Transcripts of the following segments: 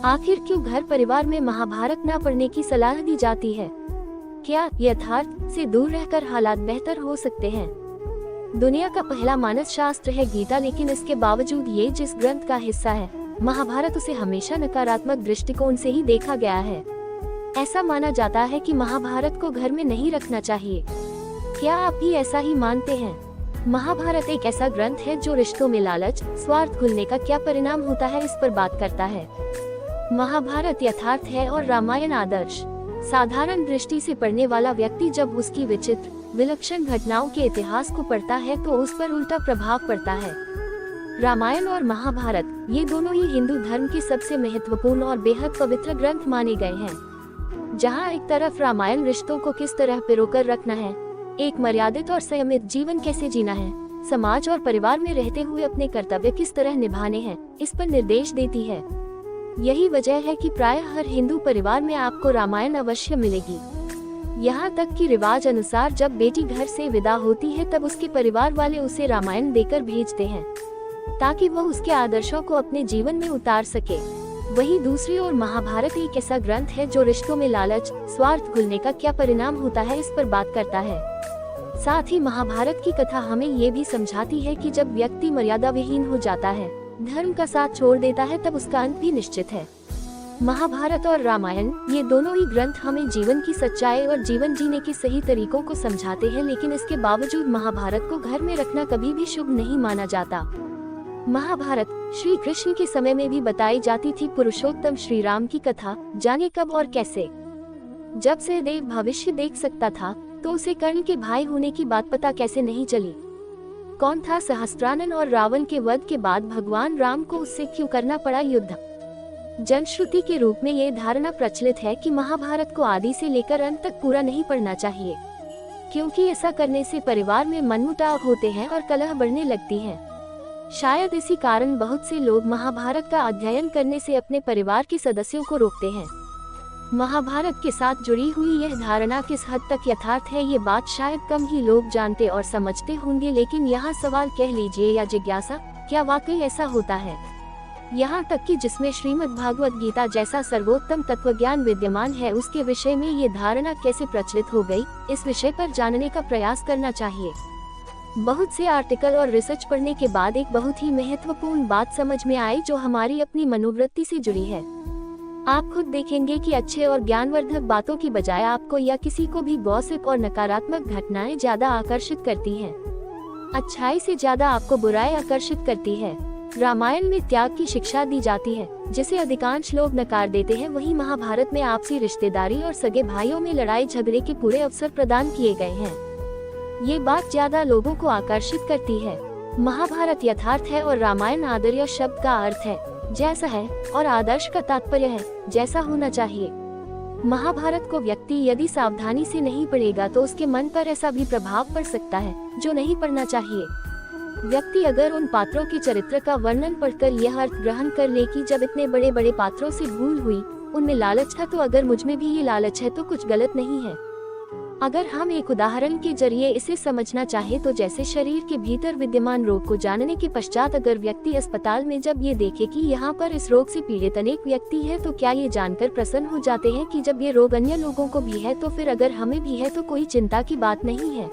आखिर क्यों घर परिवार में महाभारत न पढ़ने की सलाह दी जाती है? क्या यथार्थ से दूर रहकर हालात बेहतर हो सकते हैं? दुनिया का पहला मानस शास्त्र है गीता, लेकिन इसके बावजूद ये जिस ग्रंथ का हिस्सा है महाभारत, उसे हमेशा नकारात्मक दृष्टिकोण से ही देखा गया है। ऐसा माना जाता है कि महाभारत को घर में नहीं रखना चाहिए। क्या आप भी ऐसा ही मानते हैं? महाभारत एक ऐसा ग्रंथ है जो रिश्तों में लालच, स्वार्थ घुलने का क्या परिणाम होता है, इस पर बात करता है। महाभारत यथार्थ है और रामायण आदर्श। साधारण दृष्टि से पढ़ने वाला व्यक्ति जब उसकी विचित्र, विलक्षण घटनाओं के इतिहास को पढ़ता है तो उस पर उल्टा प्रभाव पड़ता है। रामायण और महाभारत ये दोनों ही हिंदू धर्म के सबसे महत्वपूर्ण और बेहद पवित्र ग्रंथ माने गए हैं। जहाँ एक तरफ रामायण रिश्तों को किस तरह पिरोकर रखना है, एक मर्यादित और संयमित जीवन कैसे जीना है, समाज और परिवार में रहते हुए अपने कर्तव्य किस तरह निभाने हैं, इस पर निर्देश देती है। यही वजह है कि प्रायः हर हिंदू परिवार में आपको रामायण अवश्य मिलेगी। यहाँ तक कि रिवाज अनुसार जब बेटी घर से विदा होती है तब उसके परिवार वाले उसे रामायण देकर भेजते हैं ताकि वह उसके आदर्शों को अपने जीवन में उतार सके। वहीं दूसरी ओर महाभारत एक ऐसा ग्रंथ है जो रिश्तों में लालच, स्वार्थ घुलने का क्या परिणाम होता है, इस पर बात करता है। साथ ही महाभारत की कथा हमें ये भी समझाती है कि जब व्यक्ति मर्यादा विहीन हो जाता है, धर्म का साथ छोड़ देता है, तब उसका अंत भी निश्चित है। महाभारत और रामायण ये दोनों ही ग्रंथ हमें जीवन की सच्चाई और जीवन जीने के सही तरीकों को समझाते हैं, लेकिन इसके बावजूद महाभारत को घर में रखना कभी भी शुभ नहीं माना जाता। महाभारत श्री कृष्ण के समय में भी बताई जाती थी। पुरुषोत्तम श्री राम की कथा जाने कब और कैसे। जब सहदेव भविष्य देख सकता था तो उसे कर्ण के भाई होने की बात पता कैसे नहीं चली? कौन था सहस्त्रानन और रावण के वध के बाद भगवान राम को उससे क्यों करना पड़ा युद्ध? जनश्रुति के रूप में ये धारणा प्रचलित है कि महाभारत को आदि से लेकर अंत तक पूरा नहीं पढ़ना चाहिए, क्योंकि ऐसा करने से परिवार में मनमुटाव होते हैं और कलह बढ़ने लगती है। शायद इसी कारण बहुत से लोग महाभारत का अध्ययन करने से अपने परिवार के सदस्यों को रोकते हैं। महाभारत के साथ जुड़ी हुई यह धारणा किस हद तक यथार्थ है, ये बात शायद कम ही लोग जानते और समझते होंगे, लेकिन यहाँ सवाल कह लीजिए या जिज्ञासा, क्या वाकई ऐसा होता है? यहाँ तक कि जिसमें श्रीमद् भागवत गीता जैसा सर्वोत्तम तत्वज्ञान विद्यमान है, उसके विषय में ये धारणा कैसे प्रचलित हो गई, इस विषय पर जानने का प्रयास करना चाहिए। बहुत से आर्टिकल और रिसर्च पढ़ने के बाद एक बहुत ही महत्वपूर्ण बात समझ में आई जो हमारी अपनी मनोवृत्ति से जुड़ी है। आप खुद देखेंगे कि अच्छे और ज्ञानवर्धक बातों की बजाय आपको या किसी को भी गॉसिप और नकारात्मक घटनाएं ज्यादा आकर्षित करती हैं। अच्छाई से ज्यादा आपको बुराई आकर्षित करती है। रामायण में त्याग की शिक्षा दी जाती है, जिसे अधिकांश लोग नकार देते हैं। वहीं महाभारत में आपसी रिश्तेदारी और सगे भाइयों में लड़ाई झगड़े के पूरे अवसर प्रदान किए गए हैं। ये बात ज्यादा लोगों को आकर्षित करती है। महाभारत यथार्थ है और रामायण आदर्श शब्द का अर्थ है जैसा है, और आदर्श का तात्पर्य है जैसा होना चाहिए। महाभारत को व्यक्ति यदि सावधानी से नहीं पढ़ेगा तो उसके मन पर ऐसा भी प्रभाव पड़ सकता है जो नहीं पढ़ना चाहिए। व्यक्ति अगर उन पात्रों के चरित्र का वर्णन पढ़कर यह अर्थ ग्रहण कर ले कि जब इतने बड़े बड़े पात्रों से भूल हुई, उनमें लालच था, तो अगर मुझमें भी ये लालच है तो कुछ गलत नहीं है। अगर हम एक उदाहरण के जरिए इसे समझना चाहे तो जैसे शरीर के भीतर विद्यमान रोग को जानने के पश्चात अगर व्यक्ति अस्पताल में जब ये देखे कि यहाँ पर इस रोग से पीड़ित अनेक व्यक्ति है, तो क्या ये जानकर प्रसन्न हो जाते हैं कि जब ये रोग अन्य लोगों को भी है तो फिर अगर हमें भी है तो कोई चिंता की बात नहीं है।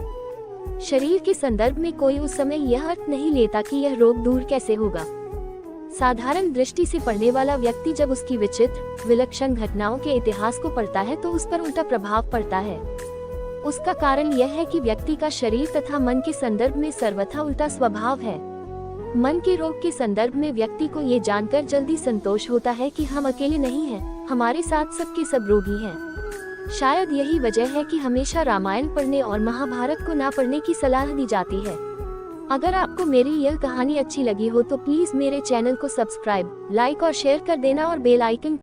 शरीर के संदर्भ में कोई उस समय यह अर्थ नहीं लेता कि यह रोग दूर कैसे होगा। साधारण दृष्टि से पढ़ने वाला व्यक्ति जब उसकी विचित्र, विलक्षण घटनाओं के इतिहास को पढ़ता है तो उस पर उल्टा प्रभाव पड़ता है। उसका कारण यह है कि व्यक्ति का शरीर तथा मन के संदर्भ में सर्वथा उल्टा स्वभाव है। मन के रोग के संदर्भ में व्यक्ति को ये जानकर जल्दी संतोष होता है कि हम अकेले नहीं हैं, हमारे साथ सबके सब रोगी हैं। शायद यही वजह है कि हमेशा रामायण पढ़ने और महाभारत को ना पढ़ने की सलाह दी जाती है। अगर आपको मेरी यह कहानी अच्छी लगी हो तो प्लीज मेरे चैनल को सब्सक्राइब, लाइक और शेयर कर देना और बेल आइकन